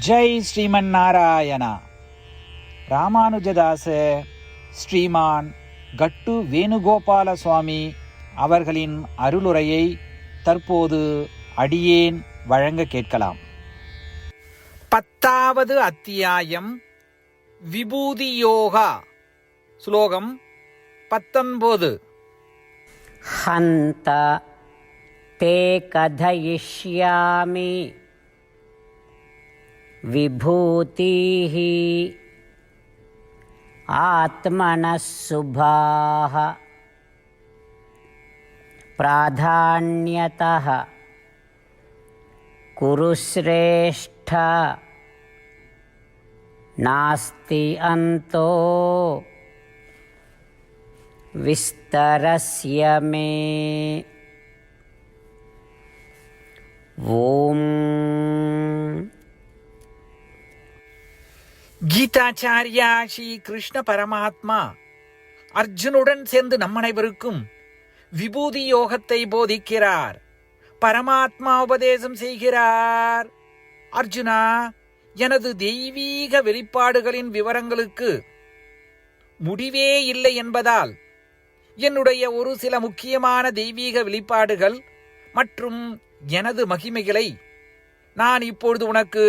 ஜெய் ஸ்ரீமன் நாராயணா. ராமானுஜதாச ஸ்ரீமான் கட்டு வேணுகோபால சுவாமி அவர்களின் அருளுரையை தற்போது அடியேன் வழங்க கேட்கலாம். 10வது அத்தியாயம் விபூதி யோகா. ஸ்லோகம் 19. ஹந்த தே கதயிஷ்யாமி விபூதிஹ ஆத்மனஸ் சுபாஹ பிராதான்யதஹ குரு ஸ்ரேஷ்ட நாஸ்தி அந்தோ விஸ்தரஸ்ய மே. ஓம். கீதாச்சாரியா ஸ்ரீ கிருஷ்ண பரமாத்மா அர்ஜுனுடன் சேர்ந்து நம் அனைவருக்கும் விபூதி யோகத்தை போதிக்கிறார். பரமாத்மா உபதேசம் செய்கிறார். அர்ஜுனா, எனது தெய்வீக வெளிப்பாடுகளின் விவரங்களுக்கு முடிவே இல்லை என்பதால் என்னுடைய ஒரு சில முக்கியமான தெய்வீக வெளிப்பாடுகள் மற்றும் எனது மகிமைகளை நான் இப்பொழுது உனக்கு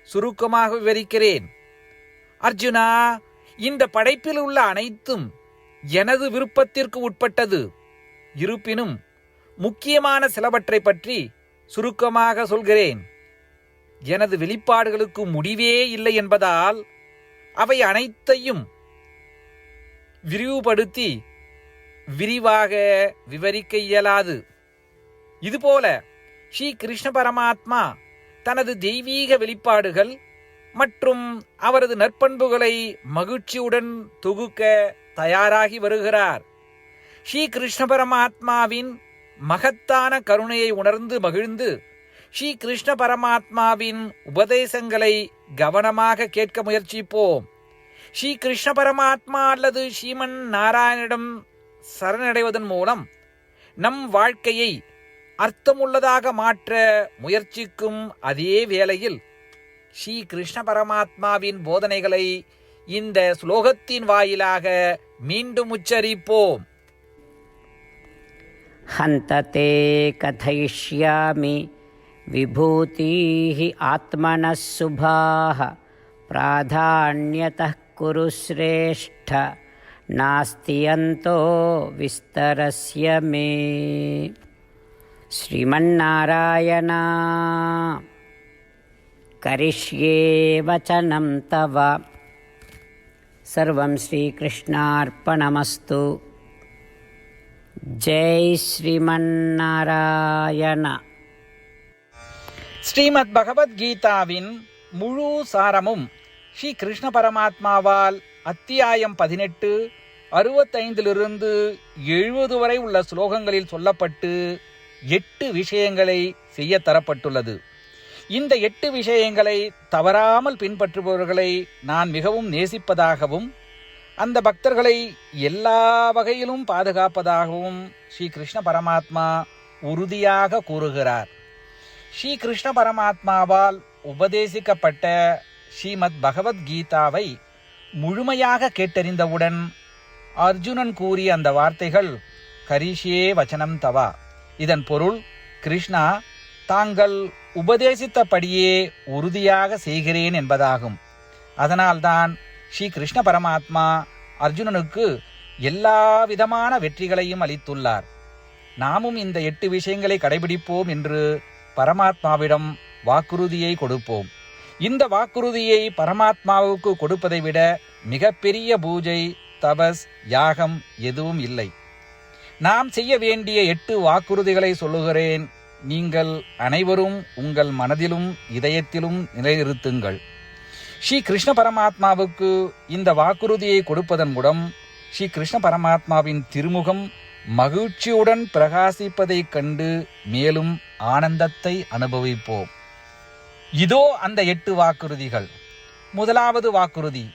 சுருக்கமாக விவரிக்கிறேன். அர்ஜுனா, இந்த படைப்பில் உள்ள அனைத்தும் எனது விருப்பத்திற்கு உட்பட்டது. இருப்பினும் முக்கியமான சிலவற்றை பற்றி சுருக்கமாக சொல்கிறேன். எனது வெளிப்பாடுகளுக்கு முடிவே இல்லை என்பதால் அவை அனைத்தையும் விரிவுபடுத்தி விரிவாக விவரிக்க இயலாது. இதுபோல ஸ்ரீ கிருஷ்ண பரமாத்மா தனது தெய்வீக வெளிப்பாடுகள் மற்றும் அவரது நற்பண்புகளை மகிழ்ச்சியுடன் தொகுக்க தயாராகி வருகிறார். ஸ்ரீ கிருஷ்ண பரமாத்மாவின் மகத்தான கருணையை உணர்ந்து மகிழ்ந்து ஸ்ரீ கிருஷ்ண பரமாத்மாவின் உபதேசங்களை கவனமாக கேட்க முயற்சிப்போம். ஸ்ரீ கிருஷ்ண பரமாத்மா அல்லது ஸ்ரீமன் நாராயணிடம் சரணடைவதன் மூலம் நம் வாழ்க்கையை அர்த்தமுள்ளதாக மாற்ற முயற்சிக்கும் அதே வேளையில் ஸ்ரீ கிருஷ்ண பரமாத்மாவின் போதனைகளை இந்த ஸ்லோகத்தின் வாயிலாக மீண்டும் உச்சரிப்போம். ஹந்த தே கதயிஷ்யாமி விபூதிஹ ஆத்மனஸ் சுபாஹ பிராதான்யதஹ குரு ஸ்ரேஷ்ட நாஸ்தி அந்தோ விஸ்தரஸ்ய மே. ஸ்ரீமன்னாராயணா கரிஷ்யே வசனம் தவ. சர்வம் ஸ்ரீகிருஷ்ணார்ப்பணமஸ்து. ஜெய் ஸ்ரீமன்னாராயணா. ஸ்ரீமத் பகவத்கீதாவின் முழு சாரமும் ஸ்ரீ கிருஷ்ண பரமாத்மாவால் அத்தியாயம் 18 65 70 வரை உள்ள ஸ்லோகங்களில் சொல்லப்பட்டு 8 விஷயங்களை செய்ய தரப்பட்டுள்ளது. இந்த 8 விஷயங்களை தவறாமல் பின்பற்றுபவர்களை நான் மிகவும் நேசிப்பதாகவும் அந்த பக்தர்களை எல்லா வகையிலும் பாதுகாப்பதாகவும் ஸ்ரீ கிருஷ்ண பரமாத்மா உறுதியாக கூறுகிறார். ஸ்ரீ கிருஷ்ண பரமாத்மாவால் உபதேசிக்கப்பட்ட ஸ்ரீமத் பகவத்கீதாவை முழுமையாக கேட்டறிந்தவுடன் அர்ஜுனன் கூறிய அந்த வார்த்தைகள் கரிஷ்யே வசனம் தவா. இதன் பொருள், கிருஷ்ணா, தாங்கள் உபதேசித்தபடியே உறுதியாக செய்கிறேன் என்பதாகும். அதனால்தான் ஸ்ரீ கிருஷ்ண பரமாத்மா அர்ஜுனனுக்கு எல்லா விதமான வெற்றிகளையும் அளித்துள்ளார். நாமும் இந்த 8 விஷயங்களை கடைபிடிப்போம் என்று பரமாத்மாவிடம் வாக்குறுதியை கொடுப்போம். இந்த வாக்குறுதியை பரமாத்மாவுக்கு கொடுப்பதை விட மிகப்பெரிய பூஜை, தபஸ், யாகம் எதுவும் இல்லை. நாம் செய்ய வேண்டிய 8 வாக்குறுதிகளை சொல்லுகிறேன். நீங்கள் அனைவரும் உங்கள் மனதிலும் இதயத்திலும் நிலைநிறுத்துங்கள். ஸ்ரீ கிருஷ்ண பரமாத்மாவுக்கு இந்த வாக்குறுதியை கொடுப்பதன் மூலம் ஸ்ரீ கிருஷ்ண பரமாத்மாவின் திருமுகம் மகிழ்ச்சியுடன் பிரகாசிப்பதைக் கண்டு மேலும் ஆனந்தத்தை அனுபவிப்போம். இதோ அந்த 8 வாக்குறுதிகள். முதலாவது வாக்குறுதி: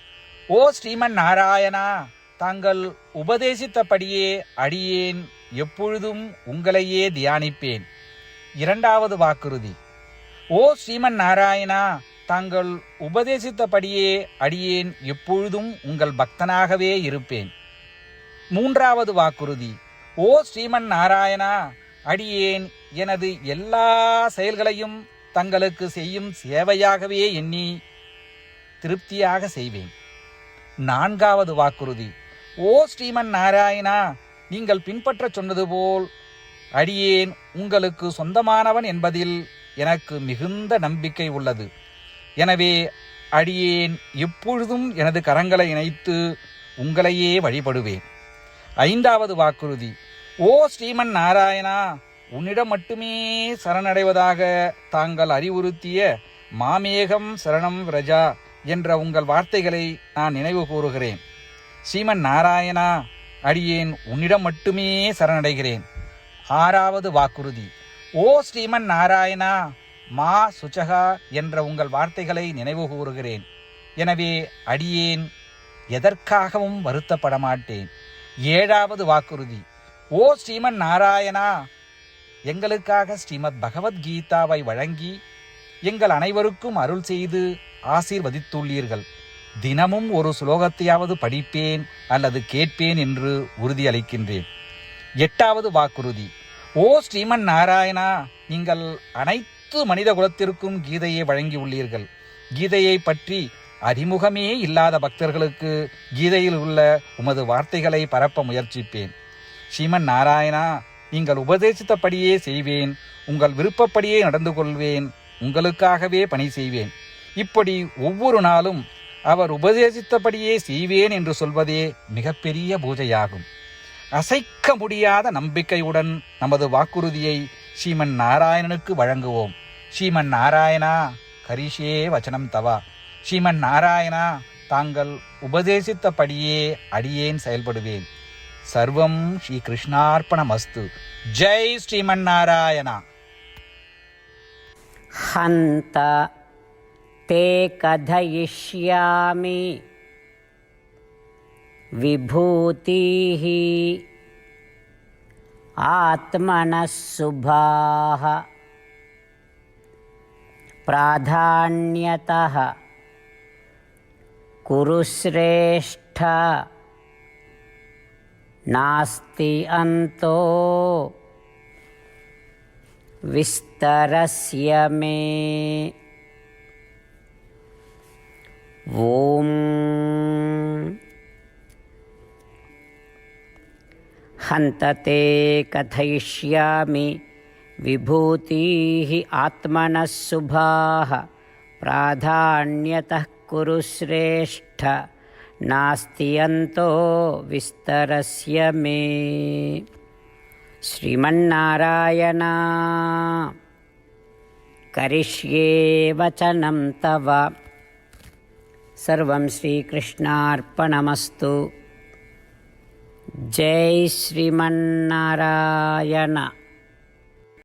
ஓ ஸ்ரீமன் நாராயணா, தாங்கள் உபதேசித்தபடியே அடியேன் எப்பொழுதும் உங்களையே தியானிப்பேன். இரண்டாவது வாக்குறுதி: ஓ ஸ்ரீமன் நாராயணா, தாங்கள் உபதேசித்தபடியே அடியேன் எப்பொழுதும் உங்கள் பக்தனாகவே இருப்பேன். 3வது வாக்குறுதி. ஓ ஸ்ரீமன் நாராயணா, அடியேன் எனது எல்லா செயல்களையும் தங்களுக்கு செய்யும் சேவையாகவே எண்ணி திருப்தியாக செய்வேன். 4வது வாக்குறுதி. ஓ ஸ்ரீமன் நாராயணா, நீங்கள் பின்பற்றச் சொன்னது போல் அடியேன் உங்களுக்கு சொந்தமானவன் என்பதில் எனக்கு மிகுந்த நம்பிக்கை உள்ளது. எனவே அடியேன் எப்பொழுதும் எனது கரங்களை இணைத்து உங்களையே வழிபடுவேன். 5வது வாக்குறுதி. ஓ ஸ்ரீமன் நாராயணா, உன்னிடம் மட்டுமே சரணடைவதாக தாங்கள் அறிவுறுத்திய மாமேகம் சரணம் விரஜா என்ற உங்கள் வார்த்தைகளை நான் நினைவு கூறுகிறேன். ஸ்ரீமன் நாராயணா, அடியேன் உன்னிடம் மட்டுமே சரணடைகிறேன். 6வது வாக்குறுதி. ஓ ஸ்ரீமன் நாராயணா, மா சுச்சகா என்ற உங்கள் வார்த்தைகளை நினைவு கூறுகிறேன். எனவே அடியேன் எதற்காகவும் வருத்தப்பட மாட்டேன். 7வது வாக்குறுதி. ஓ ஸ்ரீமன் நாராயணா, எங்களுக்காக ஸ்ரீமத் பகவத்கீதாவை வழங்கி எங்கள் அனைவருக்கும் அருள் செய்து ஆசீர்வதித்துள்ளீர்கள். தினமும் ஒரு ஸ்லோகத்தையாவது படிப்பேன் அல்லது கேட்பேன் என்று உறுதியளிக்கின்றேன். 8வது வாக்குறுதி. ஓ ஸ்ரீமன் நாராயணா, நீங்கள் அனைத்து மனித குலத்திற்கும் கீதையை வழங்கியுள்ளீர்கள். கீதையை பற்றி அறிமுகமே இல்லாத பக்தர்களுக்கு கீதையில் உள்ள உமது வார்த்தைகளை பரப்ப முயற்சிப்பேன். ஸ்ரீமன் நாராயணா, நீங்கள் உபதேசித்தபடியே செய்வேன். உங்கள் விருப்பப்படியே நடந்து கொள்வேன். உங்களுக்காகவே பணி செய்வேன். இப்படி ஒவ்வொரு நாளும் அவர் உபதேசித்தபடியே செய்வேன் என்று சொல்வதே மிகப்பெரிய பூஜையாகும். அசைக்க முடியாத நம்பிக்கையுடன் நமது வாக்குறுதியை ஸ்ரீமன் நாராயணனுக்கு வழங்குவோம். ஸ்ரீமன் நாராயணா, கரிஷே வச்சனம் தவா. ஸ்ரீமன் நாராயணா, தாங்கள் உபதேசித்தபடியே அடியேன் செயல்படுவேன். சர்வம் ஸ்ரீ கிருஷ்ணார்ப்பணமஸ்து. ஜெய் ஸ்ரீமன் நாராயணா. ஹந்த தே கதயிஷ்யாமி விபூதிஹ ஆத்மனஸ் சுபாஹ பிராதான்யதஹ குரு ஸ்ரேஷ்ட நாஸ்தி அந்தோ விஸ்தரஸ்ய மே. ஓம் ஹந்ததே கதயிஷ்யாமி விபூதிஹ ஆத்மனஸ் சுபாஹ பிராதான்யதः குரு ஸ்ரேஷ்ட நாஸ்தி அந்தோ விஸ்தரஸ்ய மே. ஸ்ரீமன்னாராயணா, கரிஷ்யே வசனம் தவ. சர்வம் ஸ்ரீகிருஷ்ணார்ப்பணமஸ்து. ஜெய் ஸ்ரீமன்னாராயண.